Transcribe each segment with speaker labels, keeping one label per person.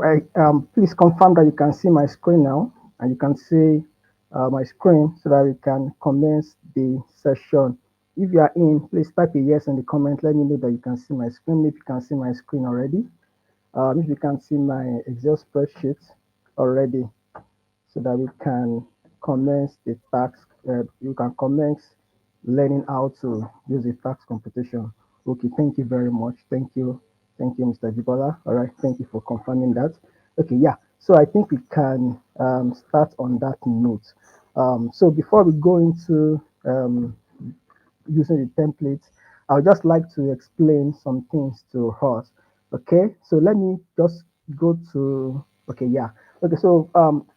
Speaker 1: Right. Please confirm that you can see my screen now and you can see my screen so that we can commence the session. If you are in, please type a yes in the comment. Let me know that you can see my screen. If you can see my screen already, if you can see my Excel spreadsheet already, so that we can commence the task. You can commence learning how to use the tax computation. Okay, thank you very much. Thank you, Mr. Jibola. All right, thank you for confirming that. Okay, yeah. So I think we can start on that note. So before we go into using the templates, I would just like to explain some things to us. Okay, so let me just go to, okay, yeah. Okay, so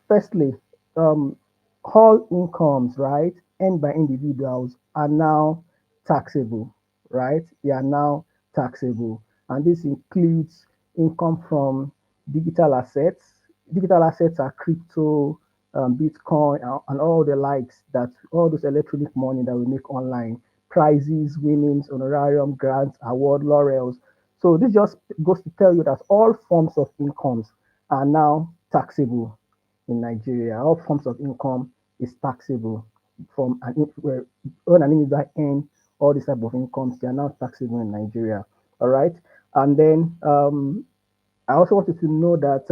Speaker 1: firstly, um, all incomes, right, earned by individuals are now taxable, right? They are now taxable, and this includes income from digital assets. Digital assets are crypto, Bitcoin, and all the likes, that all those electronic money that we make online, prizes, winnings, honorarium, grants, award, laurels. So this just goes to tell you that all forms of incomes are now taxable in Nigeria. All forms of income is taxable from when an individual earn all these type of incomes, they are now taxable in Nigeria. All right, and then I also want you to know that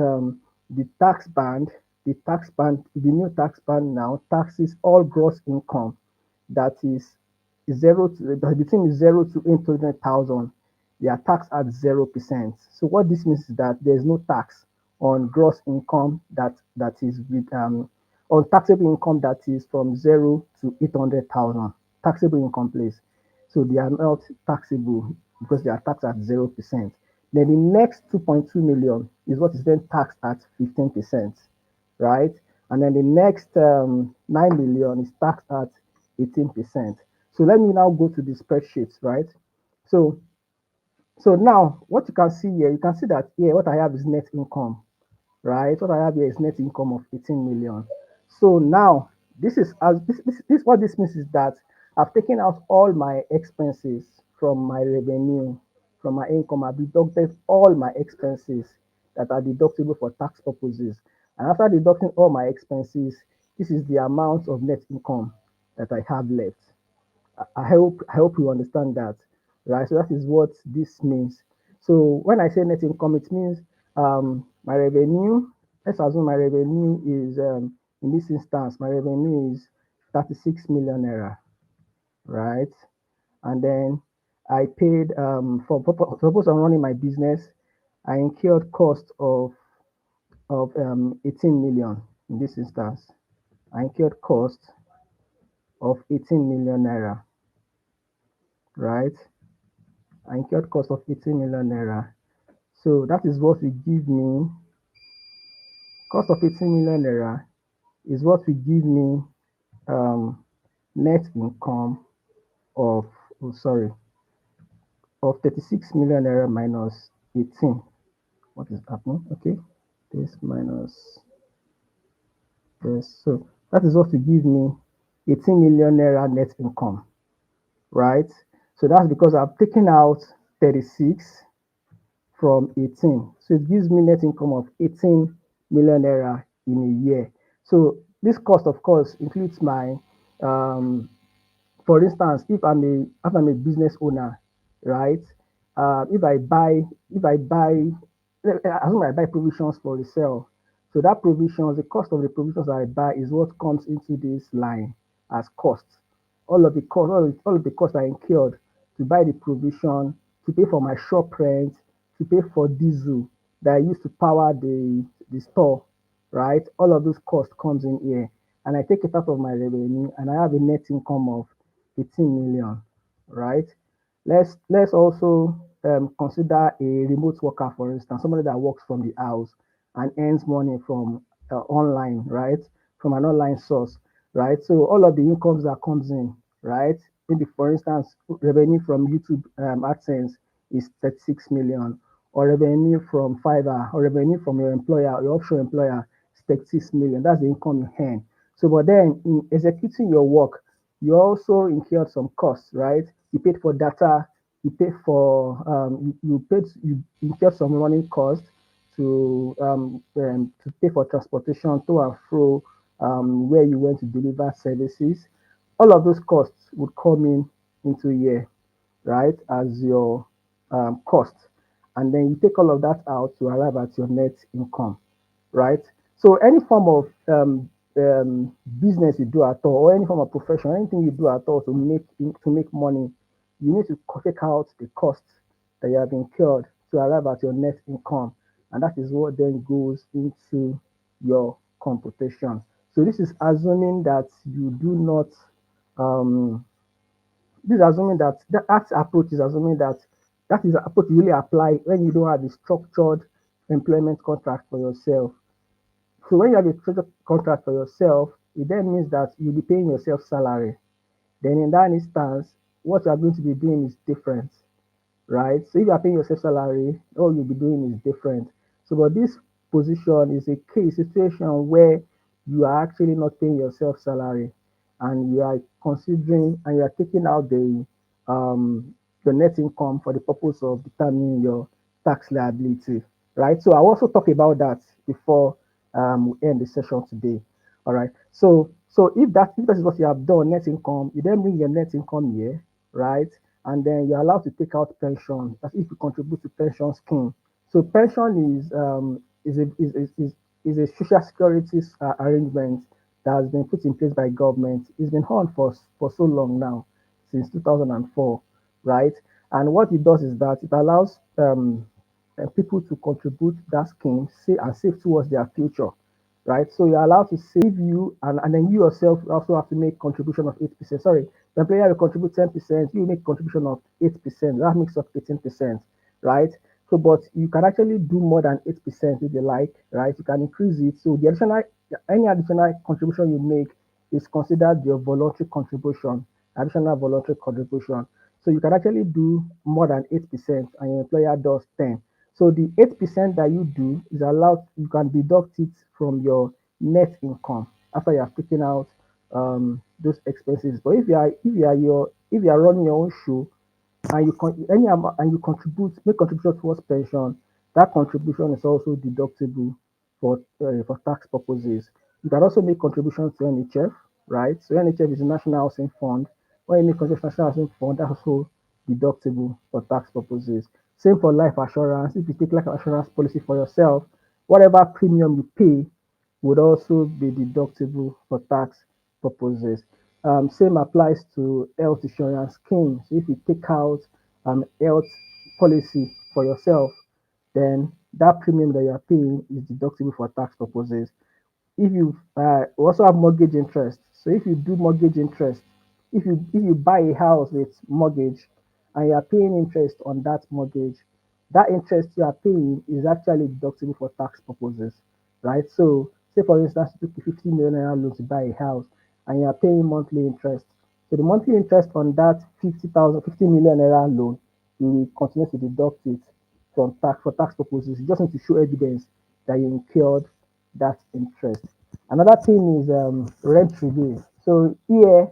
Speaker 1: the tax band, the new tax band now taxes all gross income that is zero to between 0 to 800,000. They are taxed at 0%. So what this means is that there is no tax on gross income that is with on taxable income that is from 0 to 800,000. Taxable income, please. So they are not taxable because they are taxed at 0%. Then the next 2.2 million is what is then taxed at 15%, right? And then the next 9 million is taxed at 18%. So let me now go to the spreadsheet, right? So so now what you can see here, you can see that here what I have is net income, right? What I have here is net income of 18 million. So now this what this means is that I've taken out all my expenses from my revenue, from my income. I've deducted all my expenses that are deductible for tax purposes. And after deducting all my expenses, this is the amount of net income that I have left. I hope you understand that, right? So that is what this means. So when I say net income, it means my revenue. Let's assume my revenue is in this instance, my revenue is 36 million naira, right? And then I paid suppose I'm running my business, I incurred cost of 18 million in this instance. I incurred cost of 18 million naira, right? I incurred cost of 18 million naira. So that is what will give me cost of 18 million naira is what will give me um, net income of of 36 million naira minus 18. What is happening? Okay, this minus this. So that is what will give me 18 million naira net income, right? So that's because I've taken out 36 from 18. So it gives me net income of 18 million naira in a year. So this cost, of course, includes my, for instance, if I'm a business owner, right? If I buy, assume I buy provisions for resale. So that provisions, the cost of the provisions I buy is what comes into this line as cost. All of the costs I incurred to buy the provision, to pay for my shop rent, to pay for diesel that I use to power the store, right? All of those costs comes in here, and I take it out of my revenue, and I have a net income of 18 million, right? Let's also consider a remote worker, for instance, somebody that works from the house and earns money from online, right? From an online source, right? So all of the incomes that comes in, right? Maybe for instance, revenue from YouTube AdSense is 36 million, or revenue from Fiverr, or revenue from your employer, your offshore employer is 36 million. That's the income you earn. So, but then in executing your work, you also incurred some costs, right? You paid for data, you paid for you incurred some running costs, to pay for transportation to and fro, where you went to deliver services. All of those costs would come in into here, right, as your cost. And then you take all of that out to arrive at your net income, right? So any form of business you do at all, or any form of profession, anything you do at all to make money, you need to take out the costs that you have incurred to arrive at your net income, and that is what then goes into your computation. So this is assuming that you do not um, this is assuming that approach is assuming that that is the approach you really apply when you don't have a structured employment contract for yourself. So when you have a structured contract for yourself, it then means that you'll be paying yourself salary. Then in that instance, what you are going to be doing is different, right? So if you are paying yourself salary, all you'll be doing is different. So, but this position is a case situation where you are actually not paying yourself salary, and you are considering and you are taking out the net income for the purpose of determining your tax liability, right? So I also talk about that before we end the session today. All right. So if that is what you have done, net income, you then bring your net income here, right? And then you're allowed to take out pension. That's if you contribute to pension scheme. So pension is a social security arrangement that has been put in place by government. It's been on for so long now, since 2004, right? And what it does is that it allows people to contribute that scheme, save towards their future, right? So you're allowed to save you, and then you yourself also have to make contribution of 8%. Sorry, the employer will contribute 10%, you make contribution of 8%. That makes up 18%, right? So, but you can actually do more than 8% if you like, right? You can increase it. So any additional contribution you make is considered your voluntary contribution, additional voluntary contribution. So you can actually do more than 8%, and your employer does 10. So the 8% that you do is allowed, you can deduct it from your net income after you have taken out those expenses. But if you are running your own show, and any amount, and you make contribution towards pension, that contribution is also deductible for tax purposes. You can also make contributions to NHF, right? So NHF is the National Housing Fund. When you make contribution to National Housing Fund, that's also deductible for tax purposes. Same for life assurance. If you take life assurance policy for yourself, whatever premium you pay would also be deductible for tax purposes. Same applies to health insurance schemes. If you take out health policy for yourself, then that premium that you are paying is deductible for tax purposes. If you also have mortgage interest, so if you do mortgage interest, if you buy a house with mortgage and you are paying interest on that mortgage, that interest you are paying is actually deductible for tax purposes, right? So say for instance you took a 50 million naira loan to buy a house and you are paying monthly interest. So the monthly interest on that 50 million naira loan, you will continue to deduct it for tax purposes. You just need to show evidence that you incurred that interest. Another thing is rent relief. So here,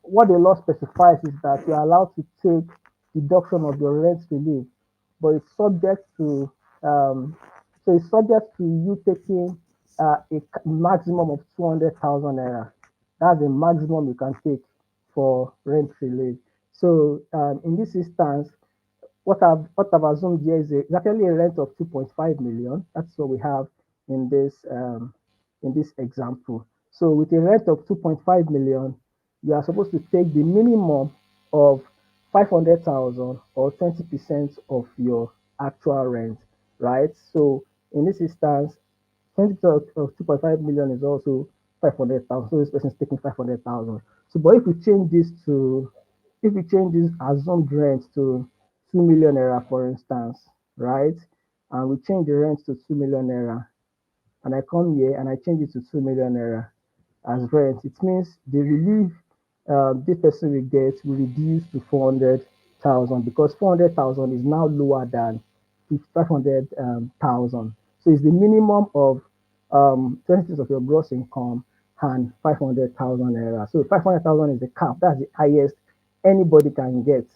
Speaker 1: what the law specifies is that you are allowed to take deduction of your rent relief, but it's subject to you taking a maximum of 200,000 naira. That's the maximum you can take for rent relief. So in this instance, what I've assumed here is actually a rent of 2.5 million. That's what we have in this example. So with a rent of 2.5 million, you are supposed to take the minimum of 500,000 or 20% of your actual rent, right? So in this instance, 20% of 2.5 million is also 500,000. So this person is taking 500,000. So, but if we change this assumed rent to 2 million naira, for instance, right? And we change the rent to 2 million naira, and I come here and I change it to 2 million naira as rent, it means the relief this person will get will reduce to 400,000, because 400,000 is now lower than 500,000. So it's the minimum of 20% of your gross income and 500,000 naira. So 500,000 is the cap. That's the highest anybody can get,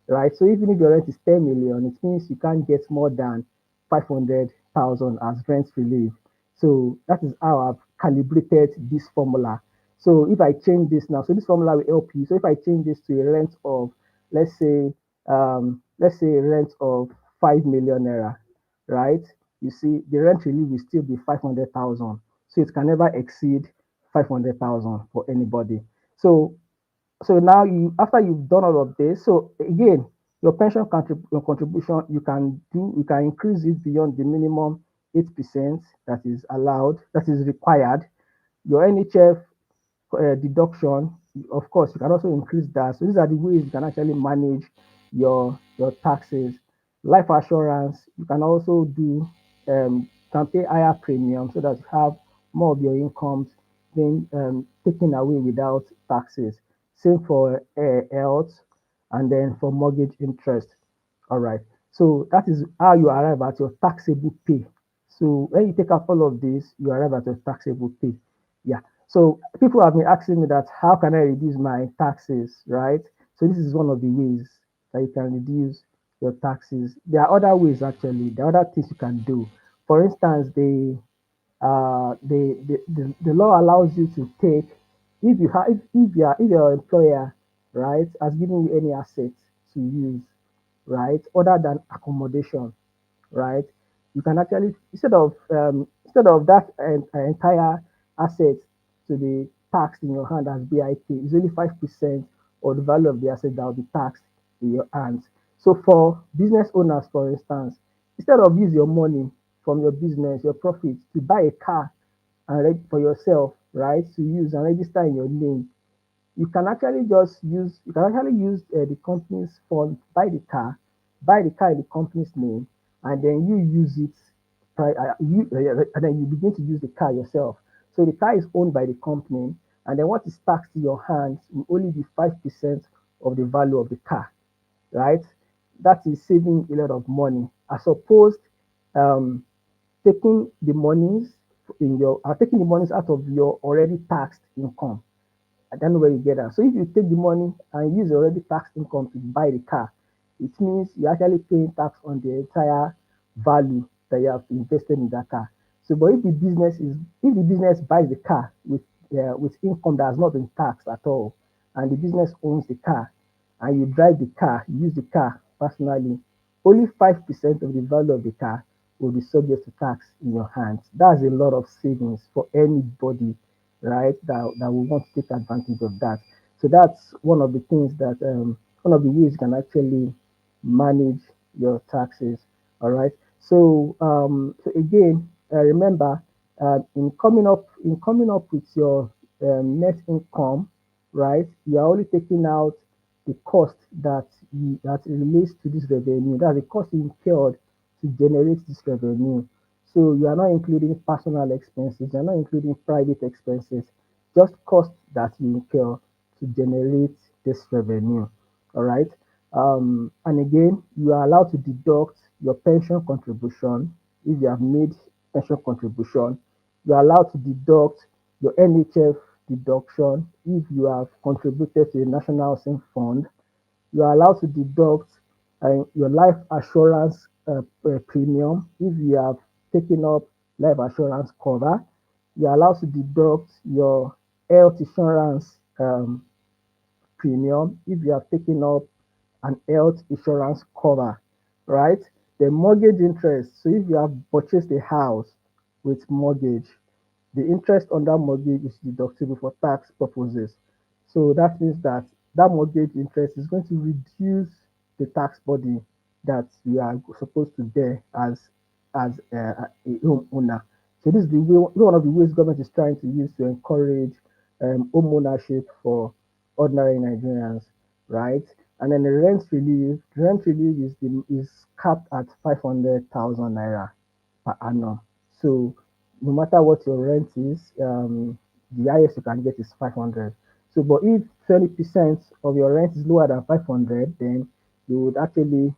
Speaker 1: right? So even if your rent is 10 million, it means you can't get more than 500,000 500,000 as rent relief. So that is how I've calibrated this formula. So if I change this now, so this formula will help you. So if I change this to a rent of, let's say, a rent of 5 million naira, right? You see, the rent relief will still be 500,000. So it can never exceed 500,000 for anybody. So now you, after you've done all of this, so again, your your contribution, you can increase it beyond the minimum 8% that is allowed, that is required. Your NHF deduction, of course, you can also increase that. So these are the ways you can actually manage your taxes. Life assurance, you can also do, can pay higher premium so that you have more of your incomes being taken away without taxes. Same for health, and then for mortgage interest. All right. So that is how you arrive at your taxable pay. So when you take out all of this, you arrive at your taxable pay. Yeah. So people have been asking me that how can I reduce my taxes, right? So this is one of the ways that you can reduce your taxes. There are other ways actually. There are other things you can do. For instance, the law allows you to take, if you have if your employer, right, has given you any assets to use, right, other than accommodation, right? You can actually, instead of that entire asset to be taxed in your hand as BIK, it's only 5% of the value of the asset that will be taxed in your hands. So for business owners, for instance, instead of use your money from your business, your profits to buy a car and for yourself, right, to use and register in your name, you can actually use the company's fund, buy the car in the company's name, and then you use it, and then you begin to use the car yourself. So the car is owned by the company, and then what is taxed in your hands will only be 5% of the value of the car, right? That is saving a lot of money, as opposed um, taking the monies taking the monies out of your already taxed income. I don't know where you get that. So if you take the money and use your already taxed income to buy the car, it means you're actually paying tax on the entire value that you have invested in that car. So, but if the business buys the car with income that has not been taxed at all, and the business owns the car, and you drive the car, you use the car personally, only 5% of the value of the car will be subject to tax in your hands. That's a lot of savings for anybody, right? That will want to take advantage of that. So that's one of the ways you can actually manage your taxes. All right. So again, remember, in coming up with your net income, right? You are only taking out the cost that relates to this revenue. That's the cost you incurred to generate this revenue. So you are not including personal expenses, you are not including private expenses, just costs that you incur to generate this revenue. All right. And again, you are allowed to deduct your pension contribution if you have made pension contribution. You are allowed to deduct your NHF deduction if you have contributed to the National Housing Fund. You are allowed to deduct your life assurance premium if you have taken up life assurance cover. You are allowed to deduct your health insurance premium if you have taken up an health insurance cover, right? The mortgage interest. So if you have purchased a house with mortgage, the interest on that mortgage is deductible for tax purposes. So that means that that mortgage interest is going to reduce the tax burden that you are supposed to bear a homeowner. So this is one of the ways government is trying to use to encourage home ownership for ordinary Nigerians, right? And then the rent relief is capped at 500,000 naira per annum. So no matter what your rent is, the highest you can get is 500. So, but if 20% of your rent is lower than 500, then you would actually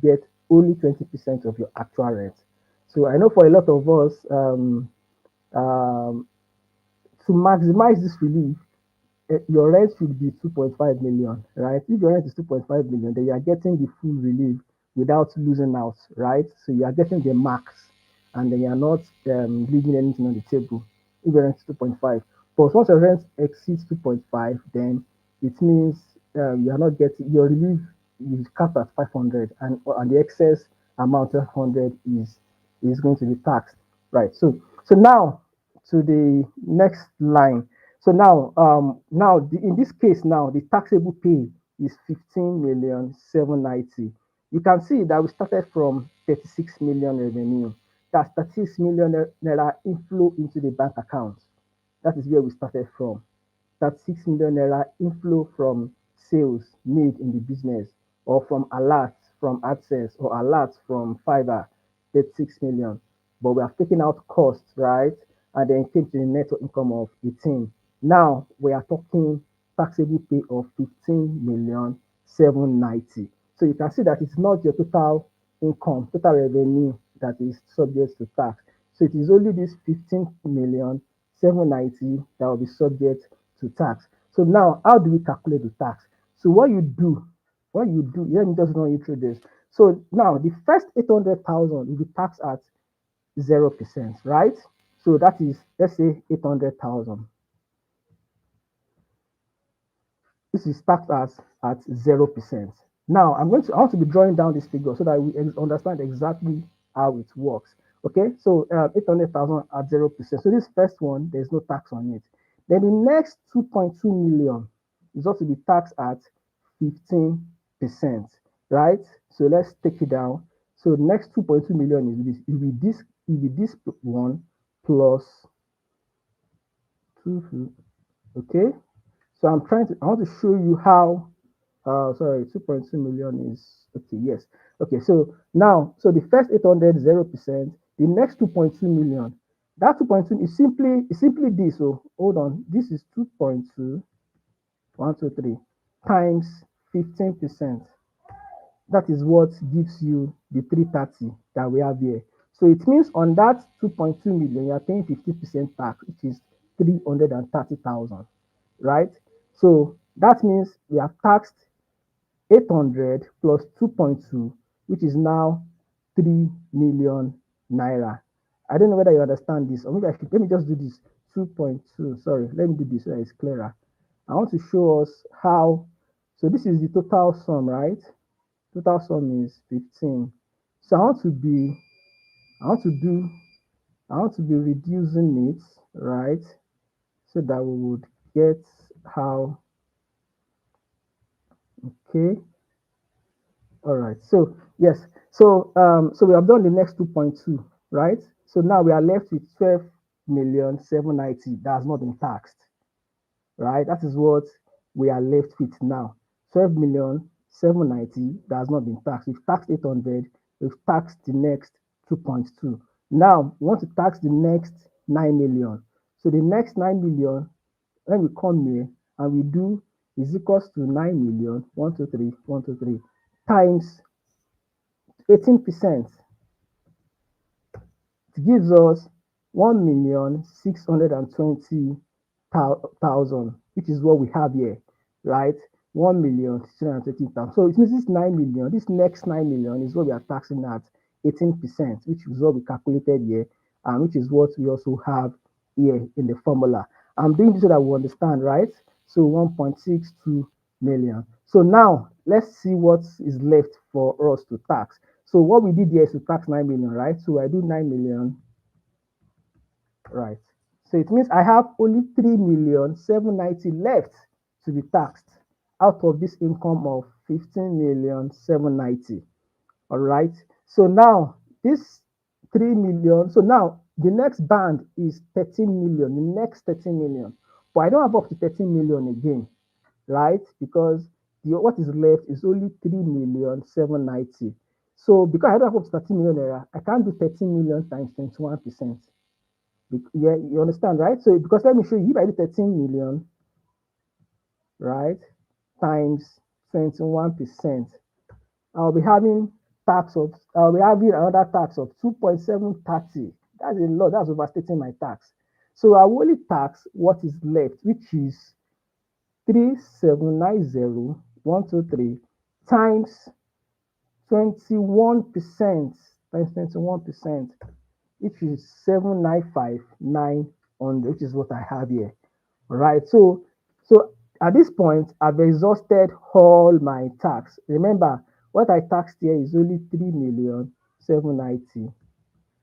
Speaker 1: get only 20% of your actual rent. So I know for a lot of us, um, to maximize this relief, your rent should be 2.5 million, right? If your rent is 2.5 million, then you are getting the full relief without losing out, right? So you are getting the max. and then you are not leaving anything on the table if your rent is 2.5. But once your rent exceeds 2.5, then it means you are not getting your relief is capped at 500, and the excess amount of 100 is going to be taxed, right? So now to the next line. So in this case now the taxable pay is 15,790,000. You can see that we started from 36 million revenue. That's 36 million naira inflow into the bank account. That is where we started from. That 6 million naira inflow from sales made in the business, or from alerts from AdSense, or alerts from Fiverr, that's 6 million. But we have taken out costs, right? And then came to the net income of 18. Now we are talking taxable pay of 15,790,000. So you can see that it's not your total income, total revenue that is subject to tax. So it is only this 15,790,000 that will be subject to tax. So now, how do we calculate the tax? So let me just run you through this. So now, the first 800,000 will be taxed at 0%, right? So that is, let's say 800,000. This is taxed at 0%. Now I want to be drawing down this figure so that we understand exactly how it works. Okay, so 800,000 at 0%. So this first one, there's no tax on it. Then the next 2.2 million is also be taxed at 15%, right? So let's take it down. So the next 2.2 million is this. It will be this one plus 2. Okay, so I want to show you how, sorry, 2.2 million is, okay, yes. Okay, so now, so the first 800 0%, the next 2.2 million, that 2.2 is simply this. So hold on, this is 2.2, 1, 2, 3, times 15%. That is what gives you the 330 that we have here. So it means on that 2.2 million, you are paying 50% tax, which is 330,000, right? So that means we have taxed 800 plus 2.2, which is now 3 million naira. I don't know whether you understand this, or maybe let me just do this 2.2. Sorry, let me do this so that it's clearer. I want to show us how. So this is the total sum, right? Total sum is 15. So I want to do, I want to be reducing it, right? So that we would get how, okay. All right. So yes. So we have done the next 2.2, right? So now we are left with 12,790,000 that has not been taxed, right? That is what we are left with now. 12,790,000 that has not been taxed. We've taxed 800. We've taxed the next 2.2. Now we want to tax the next 9 million. So the next 9 million, when we come here and we do, is equals to 9 million, 1, 2, 3, 1, 2, 3, times 18%. It gives us 1,620,000, which is what we have here, right? 1,620,000. So it means this 9 million, this next 9 million is what we are taxing at 18%, which is what we calculated here, and which is what we also have here in the formula. I'm doing this so that we understand, right? So 1.62 million. So now let's see what is left for us to tax. So what we did here is to tax 9 million, right? So I do 9 million, right? So it means I have only 3,790,000 left to be taxed out of this income of 15,790,000. All right. So now this 3 million. So now the next band is 13 million, the next 13 million. But I don't have up to 13 million again, right? Because what is left is only 3,790,000. So because I don't have up to 13 million naira, I can't do 13 million times 21%. Yeah, you understand, right? So because let me show you, if I do 13 million, right, times 21%, I'll be having another tax of 2.730. That's a lot. That's overstating my tax. So I will only tax what is left, which is 3,790,123 times 21%, times 21%. which is 795,900, which is what I have here. All right. So at this point, I've exhausted all my tax. Remember, what I taxed here is only 3,790,000,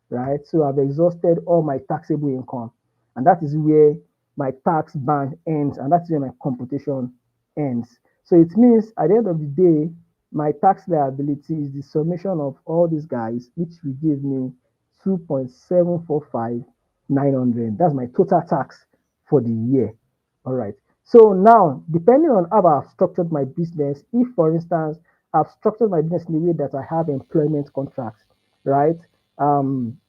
Speaker 1: right? So I've exhausted all my taxable income, and that is where my tax band ends, and that's where my computation ends. So it means at the end of the day, my tax liability is the summation of all these guys, which will give me 2.745900. That's my total tax for the year. All right. So now, depending on how I've structured my business, if for instance I've structured my business in a way that I have employment contracts, right? Um,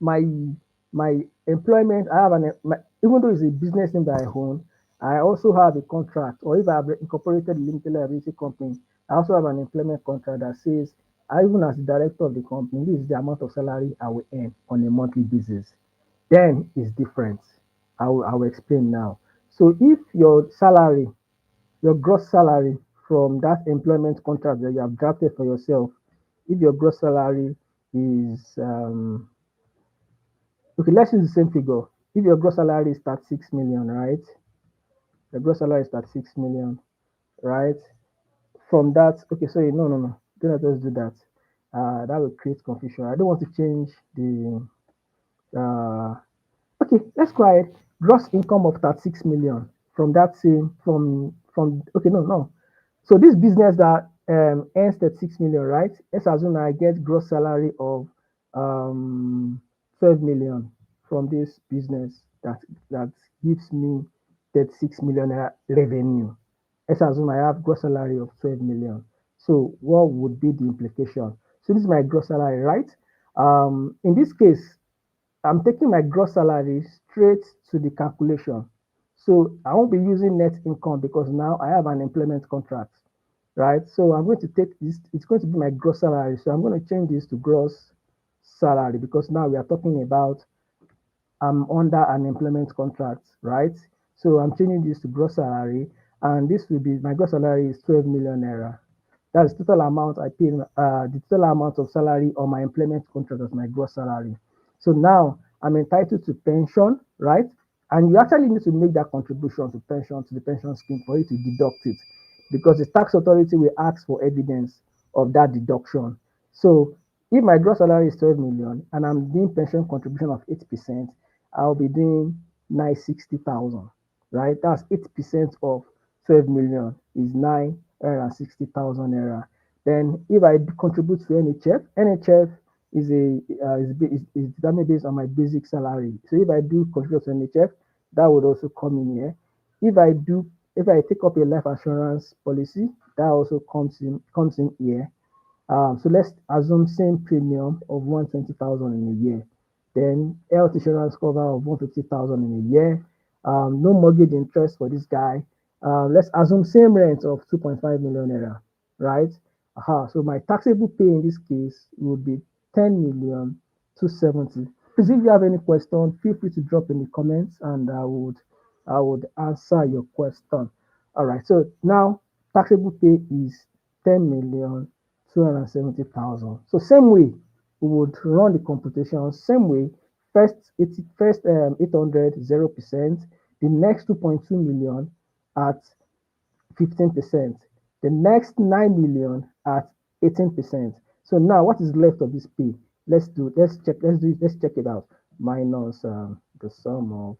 Speaker 1: my employment, I have even though it's a business name that I own, I also have a contract, or if I have incorporated a limited liability company, I also have an employment contract that says, even as the director of the company, this is the amount of salary I will earn on a monthly basis. Then it's different. I will explain now. So if your salary, your gross salary from that employment contract that you have drafted for yourself, if your gross salary is okay, let's use the same figure. If your gross salary is 36 million, right? The gross salary is 36 million, right? From that, okay, sorry, no, no, no. Do not just do that. That will create confusion. I don't want to change the okay, let's go ahead. Gross income of 36 million from that same from okay, no, no. So this business that earns 36 million, right? Let's assume I get gross salary of 12 million from this business that gives me 36 million revenue. Let's assume I have gross salary of 12 million. So what would be the implication? So this is my gross salary, right? In this case, I'm taking my gross salary straight to the calculation. So I won't be using net income because now I have an employment contract, right? So I'm going to take this, it's going to be my gross salary. So I'm going to change this to gross salary because now we are talking about I'm under an employment contract, right? So I'm changing this to gross salary, and this will be my gross salary is 12 million naira. That's the total amount I pay, the total amount of salary on my employment contract as my gross salary. So now I'm entitled to pension, right? And you actually need to make that contribution to pension, to the pension scheme for you to deduct it because the tax authority will ask for evidence of that deduction. So if my gross salary is 12 million and I'm doing pension contribution of 8%, I'll be doing 960,000, right? That's 8% of 12 million is 960,000 naira. Then if I contribute to NHF is is determined based on my basic salary. So if I do contribute to NHF, that would also come in here. If I do, if I take up a life assurance policy, that also comes in here. So let's assume same premium of 120,000 in a year. Then health insurance cover of 150,000 in a year. No mortgage interest for this guy. Let's assume same rent of 2.5 million naira, right? So my taxable pay in this case would be 10 million 270. Please, if you have any question, feel free to drop in the comments, and I would answer your question. All right. So now taxable pay is 10,270,000. So same way, we would run the computation same way. First 800 0%, the next 2.2 million at 15%, the next 9 million at 18%. So now what is left of this pay? Let's check it out. Minus the sum of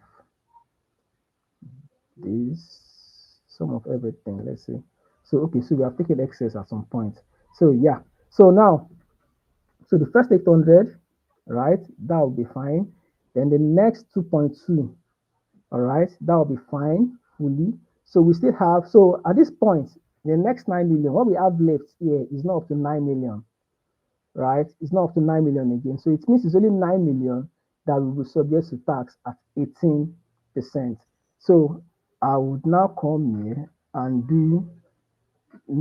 Speaker 1: this, sum of everything. Let's see. So okay, so we have taken excess at some point. So yeah. So now, so the first 800, right? That will be fine. Then the next 2.2, all right, that will be fine fully. So we still have, so at this point, the next 9 million, what we have left here is not up to 9 million, right? It's not up to 9 million again. So it means it's only 9 million that will be subject to tax at 18%. So I would now come here and do,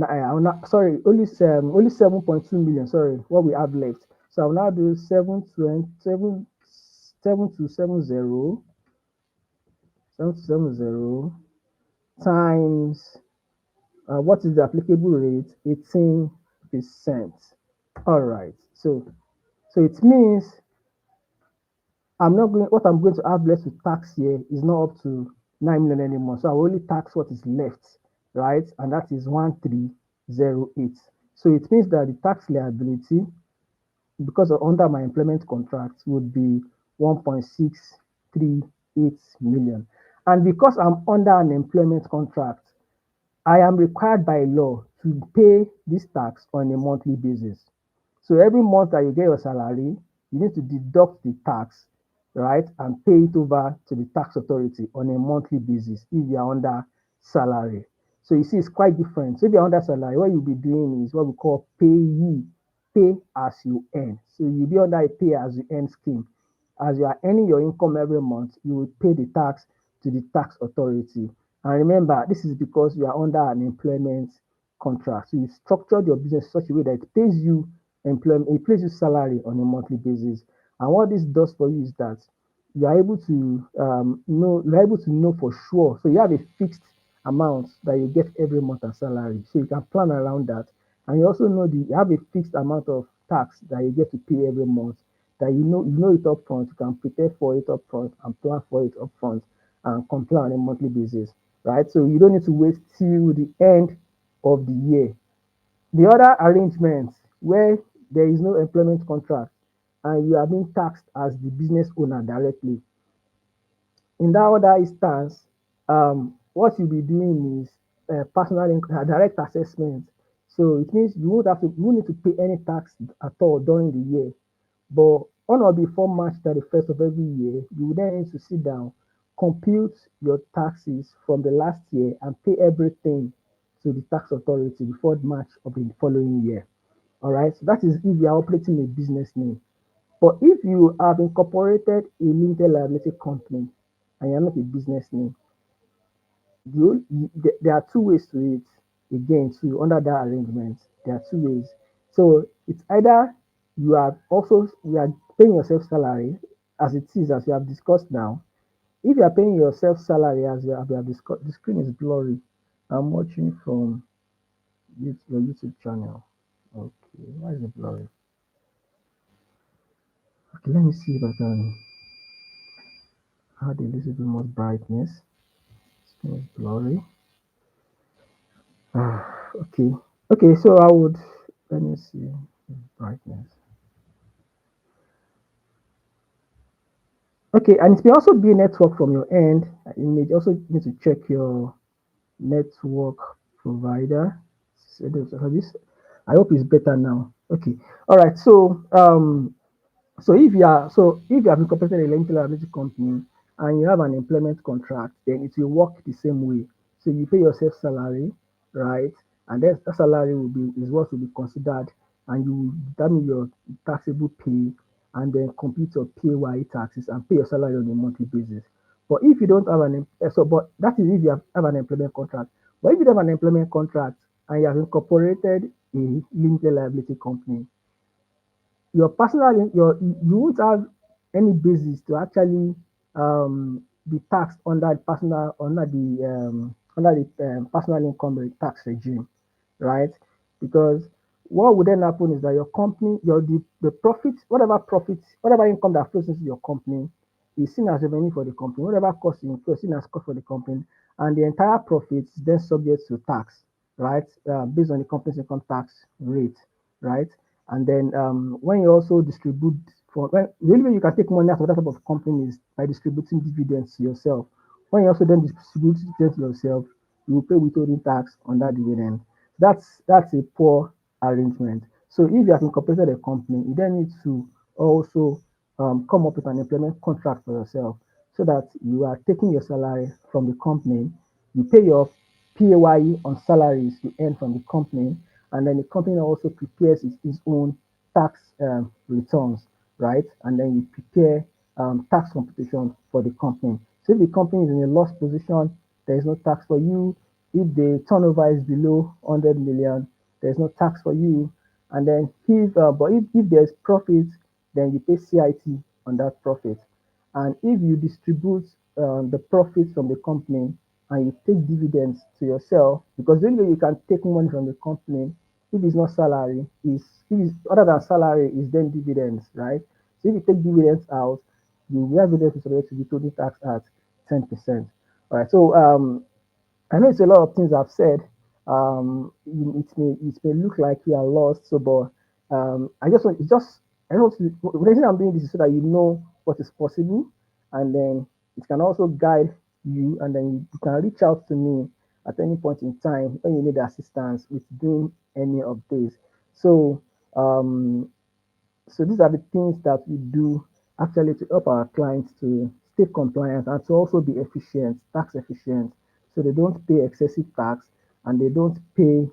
Speaker 1: I will not, sorry, only 7.2 million, sorry, what we have left. So I will now do 7,270 times what is the applicable rate? 18%. All right. So it means what I'm going to have left to tax here is not up to 9 million anymore. So I will only tax what is left, right? And that is 1308. So it means that the tax liability, because of under my employment contract, would be 1.638 million. And because I'm under an employment contract, I am required by law to pay this tax on a monthly basis. So every month that you get your salary, you need to deduct the tax, right, and pay it over to the tax authority on a monthly basis if you are under salary. So you see, it's quite different. So if you're under salary, what you'll be doing is what we call payee, pay as you earn. So you'll be under a pay as you earn scheme. As you are earning your income every month, you will pay the tax to the tax authority. And remember, this is because you are under an employment contract. So you structured your business in such a way that it pays you salary on a monthly basis. And what this does for you is that you're able to know for sure. So you have a fixed amount that you get every month as salary. So you can plan around that. And you also know you have a fixed amount of tax that you get to pay every month, that you know it up front. You can prepare for it up front and plan for it up front and comply on a monthly basis. Right? So you don't need to wait till the end of the year. The other arrangement where there is no employment contract and you are being taxed as the business owner directly. In that other instance, what you'll be doing is direct assessment. So it means you won't need to pay any tax at all during the year. But on or before March 31st of every year, you will then need to sit down, compute your taxes from the last year, and pay everything to the tax authority before March of the following year. All right. So that is if you are operating a business name. But if you have incorporated a limited liability company and you're not a business name, there are two ways to it. Again, to under that arrangement, there are two ways. So it's either you are paying yourself salary as it is, as you have discussed now. If you are paying yourself salary as you have discussed, the screen is blurry. I'm watching from your YouTube channel. Okay, why is it blurry? Okay, let me see if I can add a little bit more brightness. Screen is blurry. Okay. Okay, so let me see brightness. Okay, and it may also be a network from your end. You may also need to check your network provider. I hope it's better now. Okay. All right. So if you have incorporated a limited liability company and you have an employment contract, then it will work the same way. So you pay yourself salary, right? And then that salary will be is what will be considered, and you will determine your taxable pay, and then complete your PAYE taxes and pay your salary on a monthly basis. But if you don't have but that is if you have an employment contract. But if you don't have an employment contract and you have incorporated a limited liability company, your personal your you won't have any basis to actually be taxed under the personal income tax regime, right? Because what would then happen is that your company, the profit, whatever income that flows into your company is seen as revenue for the company. Whatever cost you incur is seen as cost for the company, and the entire profit is then subject to tax, right? Based on the company's income tax rate, right? And then when you also distribute the only way you can take money out of that type of company is by distributing dividends to yourself. When you also then distribute dividends to yourself, you will pay withholding tax on that dividend. That's a poor arrangement. So if you have incorporated a company, you then need to also come up with an employment contract for yourself so that you are taking your salary from the company, you pay your PAYE on salaries you earn from the company, and then the company also prepares its own tax returns, right? And then you prepare tax computation for the company. So if the company is in a loss position, there is no tax for you. If the turnover is below 100 million, there's no tax for you. And then if there's profit, then you pay CIT on that profit. And if you distribute the profits from the company and you take dividends to yourself, because the only way you can take money from the company, if it's not salary, is if it's other than salary, is then dividends, right? So if you take dividends out, you have evidence to subject to withholding tax at 10%. All right. So I know it's a lot of things I've said. It may look like you are lost. So, but I just want it's just I know the reason I'm doing this is so that you know what is possible, and then it can also guide you, and then you can reach out to me at any point in time when you need assistance with doing any of this. So, um, so these are the things that we do actually to help our clients to stay compliant and to also be efficient, tax efficient, so they don't pay excessive tax and they don't pay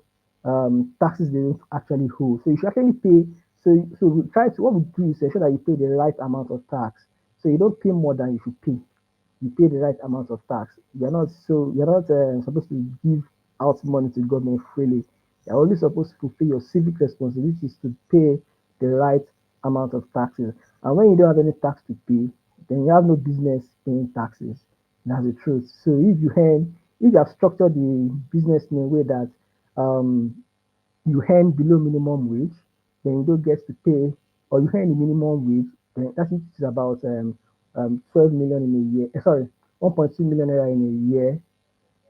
Speaker 1: taxes they don't actually owe. So you should actually pay. So we try to what we do is ensure that you pay the right amount of tax. So you don't pay more than you should pay, you pay the right amount of tax. You're not supposed to give out money to government freely. You're only supposed to fulfill your civic responsibilities to pay the right amount of taxes. And when you don't have any tax to pay, then you have no business paying taxes. That's the truth. So if you have structured the business in a way that um, you earn below minimum wage, then you don't get to pay, or you earn the minimum wage, then that is about 12 million in a year. Sorry, 1.2 million naira in a year.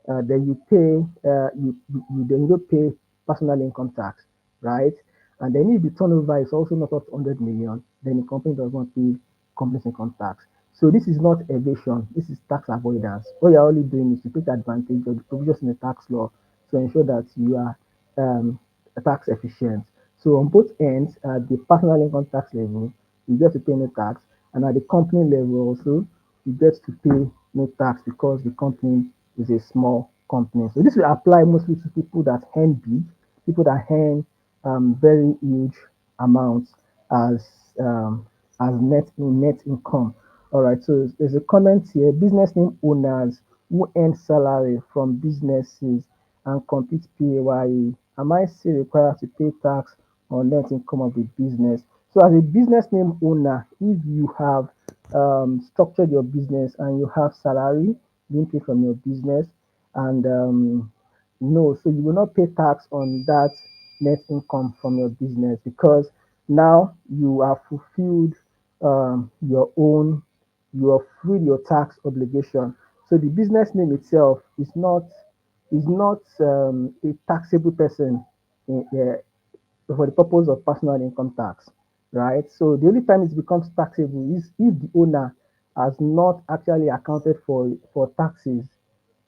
Speaker 1: Then you pay, then you don't pay personal income tax, right? And then if the turnover is also not up to 100 million, then the company does not pay company's income tax. So this is not evasion, this is tax avoidance. What you're only doing is to take advantage of the provisions in the tax law to ensure that you are um, tax efficient. So on both ends, at the personal income tax level, you get to pay no tax, and at the company level also, you get to pay no tax because the company is a small company. So this will apply mostly to people that earn big, people that earn very huge amounts as um, as net income. All right. So there's a comment here: business name owners who earn salary from businesses and compete PAYE. Am I still required to pay tax on net income of the business? So as a business name owner, if you have structured your business and you have salary being paid from your business, and no, so you will not pay tax on that net income from your business because now you have fulfilled your own, you have freed your tax obligation. So the business name itself is not a taxable person for the purpose of personal income tax, right? So the only time it becomes taxable is if the owner has not actually accounted for taxes.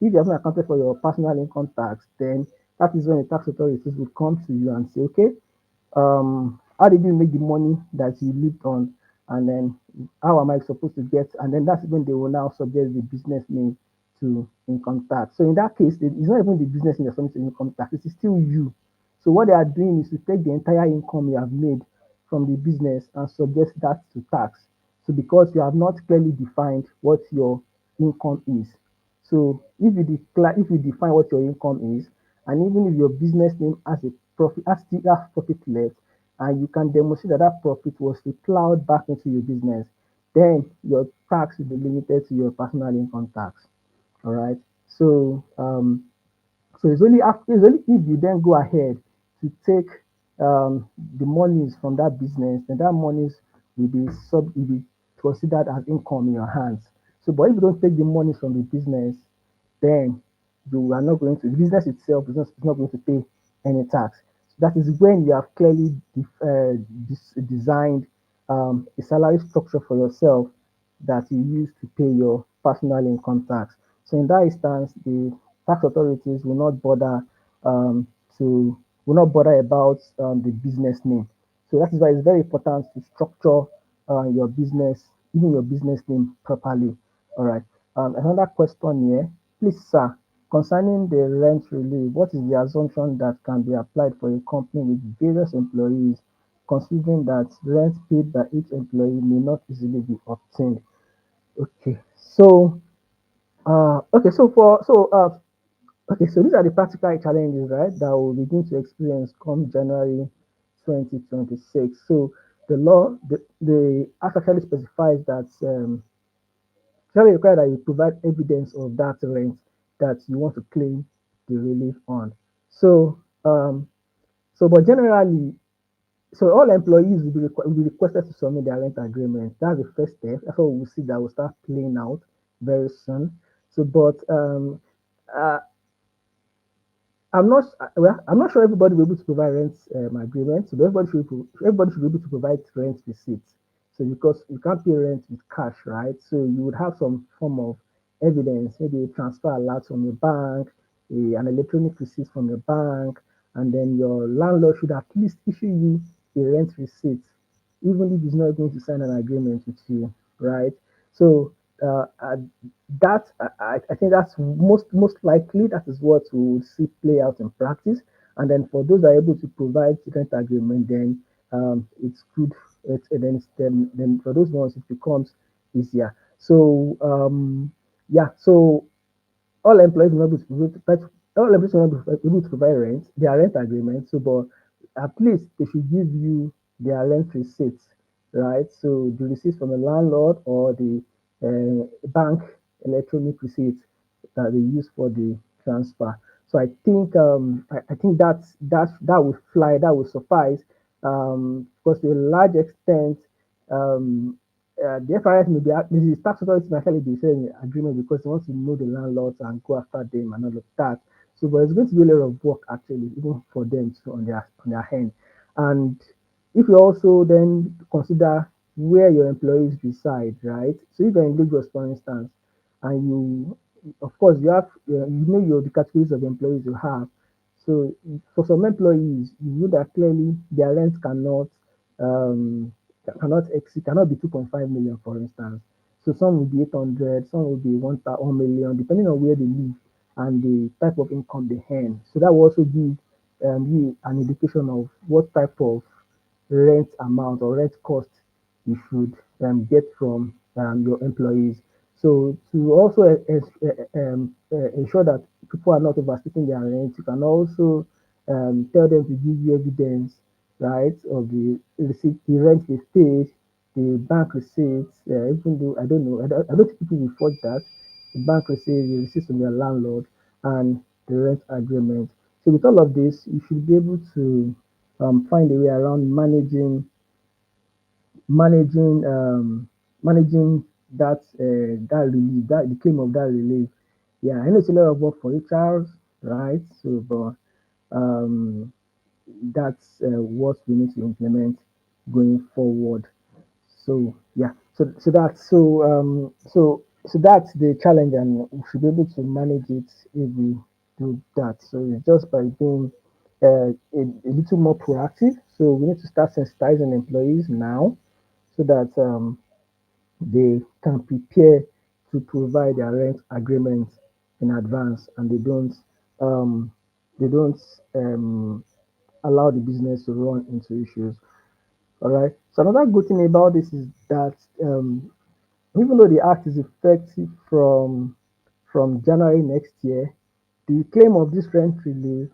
Speaker 1: If you haven't accounted for your personal income tax, then that is when the tax authorities will come to you and say, okay, how did you make the money that you lived on, and then how am I supposed to get, and then that's when they will now subject the business name to income tax. So in that case, it's not even the business name that's subject to income tax, it is still you. So what they are doing is to take the entire income you have made from the business and subject that to tax. So because you have not clearly defined what your income is. So if you define what your income is, and even if your business name has a profit, has profit left, and you can demonstrate that that profit was plowed back into your business, then your tax will be limited to your personal income tax. All right. So it's only if you then go ahead to take the monies from that business, then that monies will be considered as income in your hands. So, but if you don't take the monies from the business, then you are not going to the business itself is not going to pay any tax. So that is when you have clearly designed a salary structure for yourself that you use to pay your personal income tax. So in that instance, the tax authorities um, to will not bother about the business name. So that is why it's very important to structure your business, even your business name properly. All right. Another question here, please, sir, concerning the rent relief, what is the assumption that can be applied for a company with various employees, considering that rent paid by each employee may not easily be obtained? Okay, so okay, so for so okay, so these are the practical challenges, right, that we'll begin to experience come January 2026. So the act actually specifies that shall require that you provide evidence of that rent that you want to claim the relief on. So, but generally, So all employees will be requested to submit their rent agreement. That's the first step. That's what we'll see that will start playing out very soon. So, but uh, I'm not sure everybody will be able to provide rent agreement. So everybody should be able to provide rent receipts. So because you can't pay rent with cash, right? So you would have some form of evidence, maybe a transfer alert from your bank, an electronic receipt from your bank, and then your landlord should at least issue you a rent receipt, even if he's not going to sign an agreement with you, right? So uh, uh, that I think that's most likely that is what we will see play out in practice. And then for those that are able to provide rent agreement, then it's good. Then for those ones it becomes easier. So yeah, so all employees will not be able to provide, all employees will not be able to provide rent, their rent agreement. So, but at least they should give you their rent receipts, right? So the receipts from the landlord or the bank electronic receipts that they use for the transfer. So I think that will fly, that will suffice, because to a large extent, um, the FIS may be the tax authority may actually be saying agreement because they want to know the landlords and go after them and all of that. So, but it's going to be a lot of work actually, even for them to, on their hand. And if you also then consider where your employees reside, right? So if you're in Lagos, for instance, and you, of course, you have, you know, your the categories of employees you have. So for some employees, you know that clearly their rent cannot be 2.5 million, for instance. So some will be 800, some will be 1 million, depending on where they live and the type of income they earn. So that will also give you an indication of what type of rent amount or rent cost you should get from your employees. So to also ensure that people are not overstating their rent, you can also tell them to give you evidence, right, of the receipt, the rent they paid, the bank receipts. Even though I don't think people will forge that. The bank receipt, the receipts from their landlord, and the rent agreement. So with all of this, you should be able to find a way around managing managing that relief, that the claim of that relief. Yeah, I know it's a lot of work for HRs, right? So, but um, that's what we need to implement going forward. So yeah, so that's the challenge, and we should be able to manage it if we do that. So it's just by being a little more proactive. So we need to start sensitizing employees now, so that they can prepare to provide their rent agreements in advance, and um, they don't um, allow the business to run into issues. All right. So another good thing about this is that even though the act is effective from January next year, the claim of this rent relief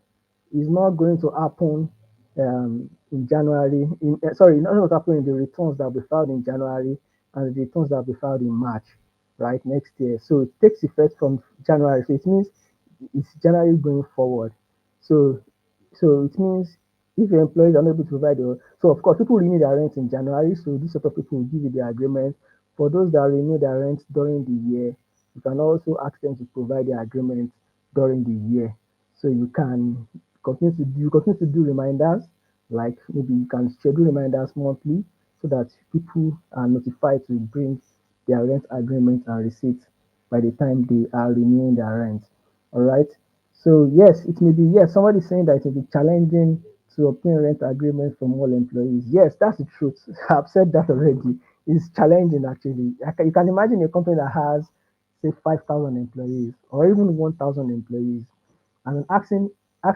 Speaker 1: is not going to happen in January. Not going to happen in the returns that will be filed in January and the returns that will be filed in March, right, next year. So it takes effect from January. So it means it's January going forward. So so it means if your employees are not able to provide your, so of course people renew their rent in January, so this sort of people will give you the agreement. For those that renew their rent during the year, you can also ask them to provide their agreement during the year. So you continue to do reminders, like maybe you can schedule reminders monthly so that people are notified to bring their rent agreement and receipts by the time they are renewing their rent. All right. So yes, it may be, yes, somebody saying that it will be challenging to obtain rent agreement from all employees. Yes, that's the truth. I've said that already. It's challenging actually. You can imagine a company that has say 5,000 employees or even 1,000 employees, and asking um,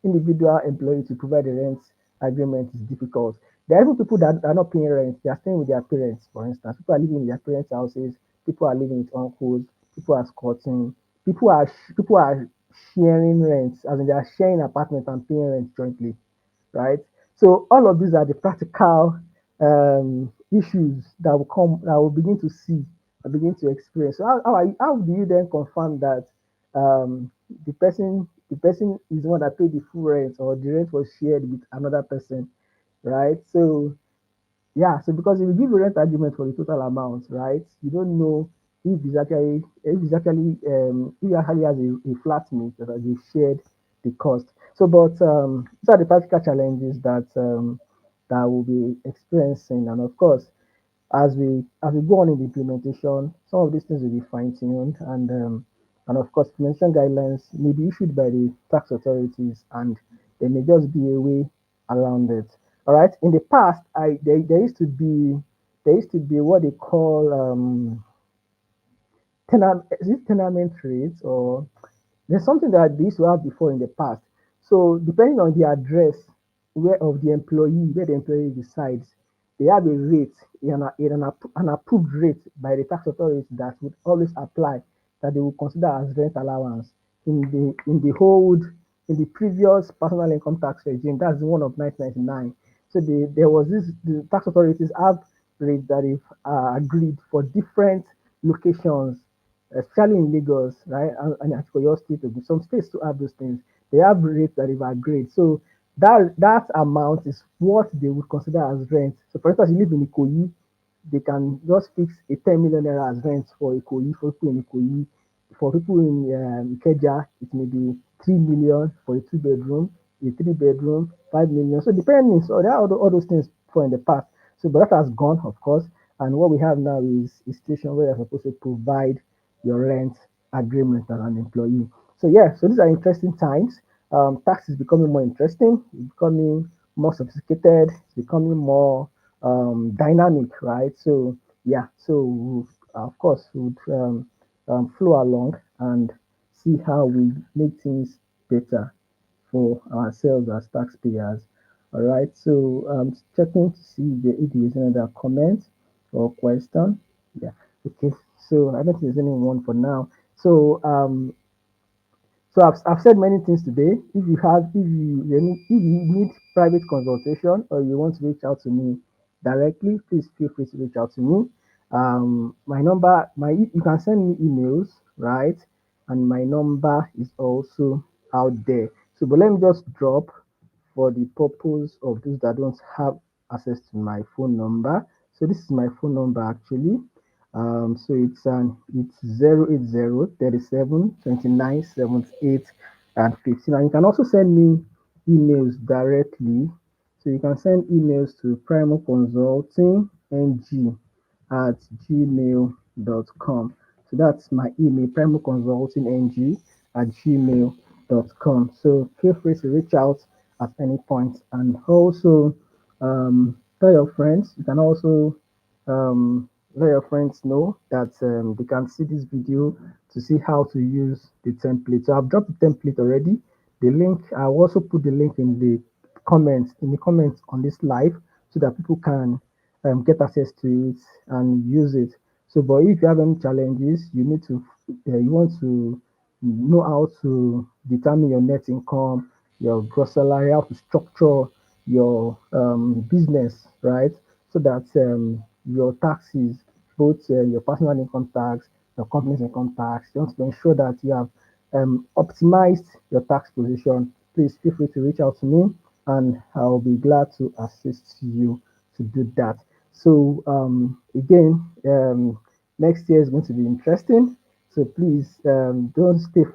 Speaker 1: individual employee to provide a rent agreement is difficult. There are even people that are not paying rent. They are staying with their parents, for instance. People are living in their parents' houses. People are living with uncles. People are squatting. People are sharing rents, as in they are sharing apartments and paying rent jointly, right? So all of these are the practical issues that will begin to see begin to experience. So how do you then confirm that the person the person is the one that paid the full rent, or the rent was shared with another person, right? So yeah, so because if you give a rent agreement for the total amount, right, you don't know if he actually has a flatmate that has shared the cost. So, but these are the practical challenges that we'll be experiencing, and of course, as we go on in the implementation, some of these things will be fine tuned, and of course, implementation guidelines may be issued by the tax authorities, and there may just be a way around it. All right. In the past, there used to be what they call is it tenement rates, or there's something that they used to have before in the past. So depending on the address where the employee resides, they have a rate, an approved rate by the tax authority that would always apply, that they will consider as rent allowance in the previous personal income tax regime. That's the one of 1999. So the tax authorities have rates that they've agreed for different locations, especially in Lagos, right? And as for your state, some states to have those things. They have rates that they've agreed. So that amount is what they would consider as rent. So for instance, you live in Ikoyi, they can just fix a 10 million naira as rent for Ikoyi, for people in Ikoyi. For people in Ikeja, it may be 3 million for a two-bedroom, a three-bedroom, 5 million. So depending, so there are all those things for in the past. So, but that has gone, of course. And what we have now is a situation where you're supposed to provide your rent agreement as an employee. So yeah, so these are interesting times. Tax is becoming more interesting, it's becoming more sophisticated, it's becoming more dynamic, right? So yeah, so of course we would flow along and see how we make things better for ourselves as taxpayers. All right, so checking to see if there is another comment or question. Yeah, okay. So I don't think there's anyone for now. So I've said many things today. If you need private consultation, or you want to reach out to me directly, please feel free to reach out to me. My number, my you can send me emails, right? And my number is also out there. So, but let me just drop for the purpose of those that don't have access to my phone number. So this is my phone number actually. So it's 080 37 29 78 and 15. And you can also send me emails directly. So you can send emails to primoconsultingng at gmail.com. So that's my email, primoconsultingng at gmail.com. So feel free to reach out at any point, and also tell your friends. You can also let your friends know that they can see this video to see how to use the template. So I've dropped the template already. The link, I'll also put the link in the comments on this live, so that people can get access to it and use it. So, but if you have any challenges, you want to know how to determine your net income, your gross salary, how to structure your business, right? So that your taxes, both your personal income tax, your company's income tax, you want to ensure that you have optimized your tax position. Please feel free to reach out to me, and I'll be glad to assist you to do that. So again, next year is going to be interesting. So please don't stay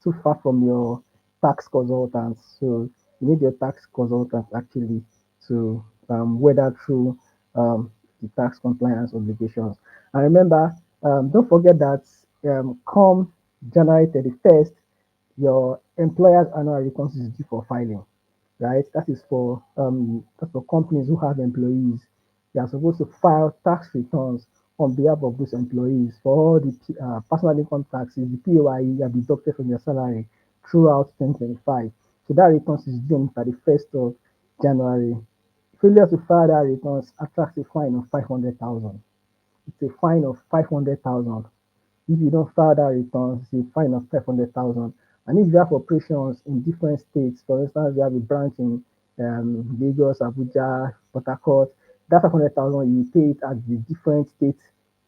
Speaker 1: too far from your tax consultants. So you need your tax consultant actually to weather through the tax compliance obligations. And remember, don't forget that come January 31st, your employer's annual returns is due for filing, right? That's for companies who have employees. They are supposed to file tax returns on behalf of those employees for all the personal income taxes, the PAYE are deducted from your salary throughout 2025. So that returns is due on 31st of January. Failure to file that returns attracts a fine of 500,000. It's a fine of 500,000. If you don't file that return, it's a fine of 500,000. And if you have operations in different states, for instance, you have a branch in Lagos, Abuja, Port Harcourt, that 500,000, you pay it at the different state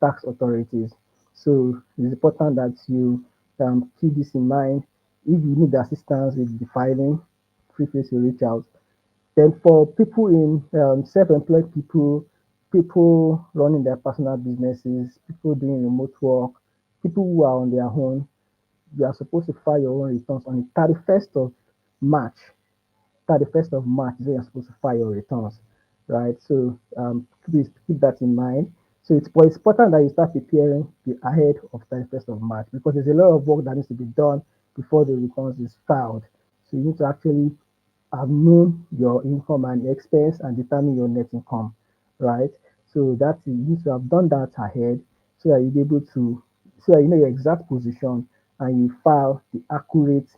Speaker 1: tax authorities. So it's important that you keep this in mind. If you need assistance with the filing, feel free to reach out. Then for people in self-employed people, people running their personal businesses, people doing remote work, people who are on their own, you are supposed to file your own returns on the 31st of March. 31st of March is when you're supposed to file your returns, right? So please keep that in mind. So it's important that you start preparing ahead of 31st of March because there's a lot of work that needs to be done before the returns is filed. So you need to actually have known your income and expense and determine your net income, right? So that you need to have done that ahead so that you'll be able to so that you know your exact position and you file the accurate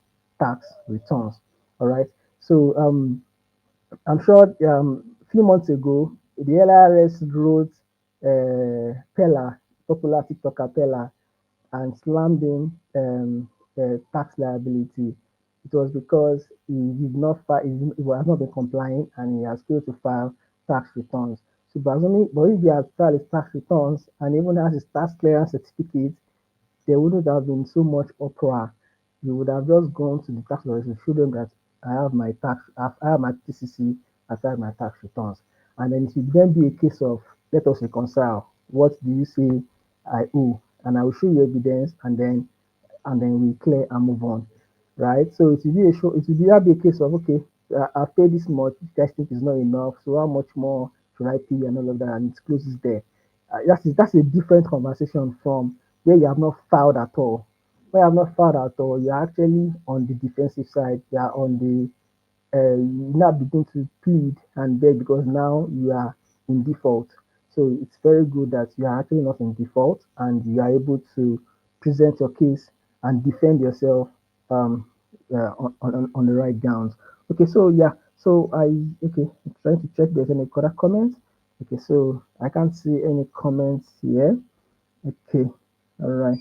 Speaker 1: tax returns. All right. So I'm sure a few months ago the LRS wrote Pella, popular TikToker Pella, and slammed in tax liability. It was because he did not file, he has not been complying and he has failed to file tax returns. So, but if he has filed his tax returns and even has his tax clearance certificate, there wouldn't have been so much uproar. You would have just gone to the tax authorities to show them that I have my TCC, I filed my tax returns. And then it would then be a case of let us reconcile. What do you say I owe? And I will show you evidence and then we clear and move on, right? So it will be a show. It will be a case of okay, I've paid this much. You guys think is not enough, so how much more should I pay and all of that, and it closes there. That's a different conversation from where you have not filed at all. Where you have not filed at all, you're actually on the defensive side. You are on the you now begin to plead and beg because now you are in default. So it's very good that you are actually not in default and you are able to present your case and defend yourself um, on the right grounds. Okay, so yeah, so I'm trying to check if there's any other comments. Okay, so I can't see any comments here. Okay, all right.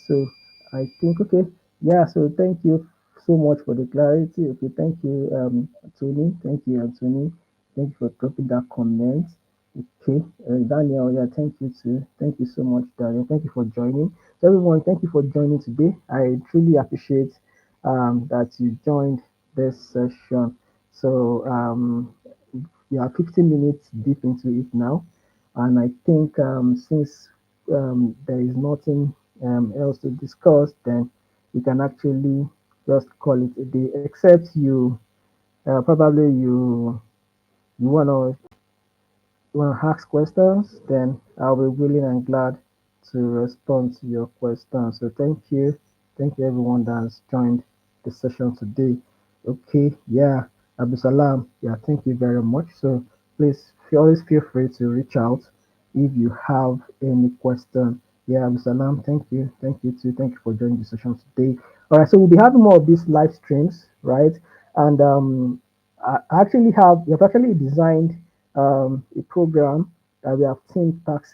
Speaker 1: So I think okay, yeah. So thank you so much for the clarity. Okay, thank you, Tony. Thank you, Anthony. Thank you for dropping that comment. Okay, Daniel. Yeah, thank you too. Thank you so much, Daniel. Thank you for joining. So everyone, thank you for joining today. I truly appreciate that you joined this session. So we are 15 minutes deep into it now, and I think since there is nothing else to discuss, then we can actually just call it a day. Except probably you wanna ask questions, then I'll be willing and glad to respond to your questions. So thank you everyone that's joined the session today. Okay, yeah, Abu Salam, yeah, thank you very much. So please always feel free to reach out if you have any question. Yeah, Abu Salam, thank you too, thank you for joining the session today. All right, so we'll be having more of these live streams, right? And we have actually designed a program that we have themed tax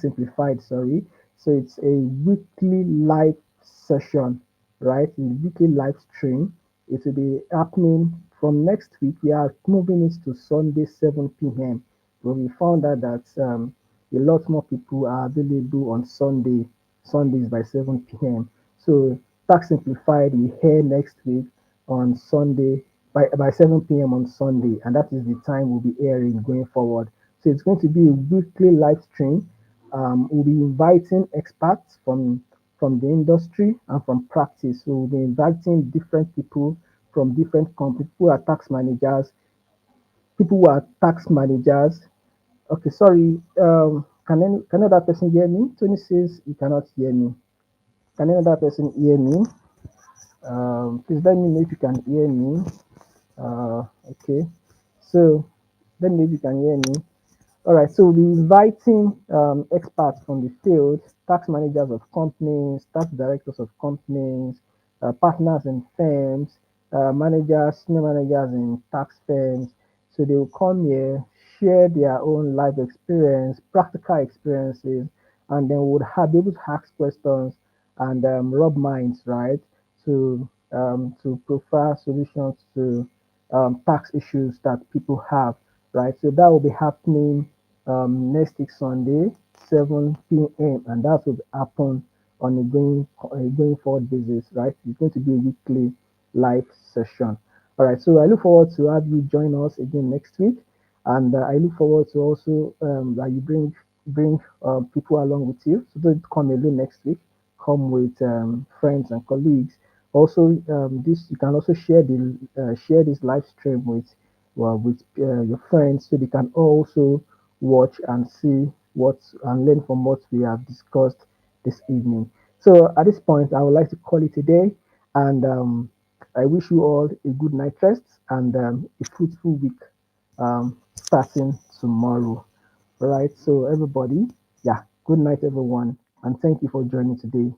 Speaker 1: simplified, sorry. So it's a weekly live session, right? A weekly live stream. It will be happening from next week. We are moving it to Sunday, 7 p.m. But we found out that a lot more people are available on Sundays by 7 p.m. So tax simplified we hear next week on Sunday by 7 p.m. on Sunday, and that is the time we'll be airing going forward. So it's going to be a weekly live stream. We'll be inviting experts from the industry and from practice. So we'll be inviting different people from different companies who are tax managers, people who are tax managers. Okay, sorry. Can another person hear me? Tony says he cannot hear me. Can another person hear me? Please let me know if you can hear me. Okay. So let me know if you can hear me. All right, so we'll be inviting experts from the field, tax managers of companies, tax directors of companies, partners in firms, senior managers in tax firms. So they will come here, share their own life experience, practical experiences, and then we would be able to ask questions and rub minds, right, to profile solutions to tax issues that people have, right? So that will be happening next week Sunday, 7 p.m. and that will happen on a going forward basis, right? It's going to be a weekly live session. All right, so I look forward to have you join us again next week, and I look forward to also that you bring people along with you. So don't come alone next week. Come with friends and colleagues. Also, this you can also share this live stream with your friends, so they can also watch and see what and learn from what we have discussed this evening. So at this point, I would like to call it a day, and I wish you all a good night rest and a fruitful week starting tomorrow. All right. So everybody, yeah, good night, everyone, and thank you for joining today.